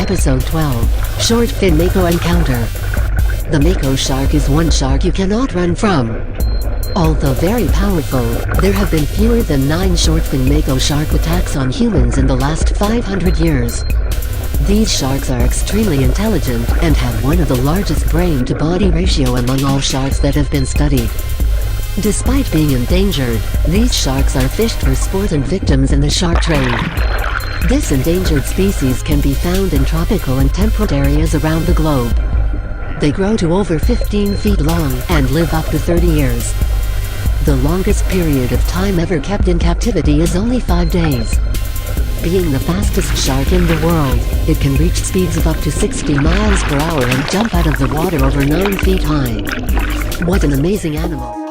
Episode 12, Short Fin Mako Encounter. The Mako shark is one shark you cannot run from. Although very powerful, there have been fewer than 9 short-fin Mako shark attacks on humans in the last 500 years. These sharks are extremely intelligent and have one of the largest brain-to-body ratio among all sharks that have been studied. Despite being endangered, these sharks are fished for sport and victims in the shark trade. This endangered species can be found in tropical and temperate areas around the globe. They grow to over 15 feet long and live up to 30 years. The longest period of time ever kept in captivity is only 5 days. Being the fastest shark in the world, it can reach speeds of up to 60 miles per hour and jump out of the water over 9 feet high. What an amazing animal!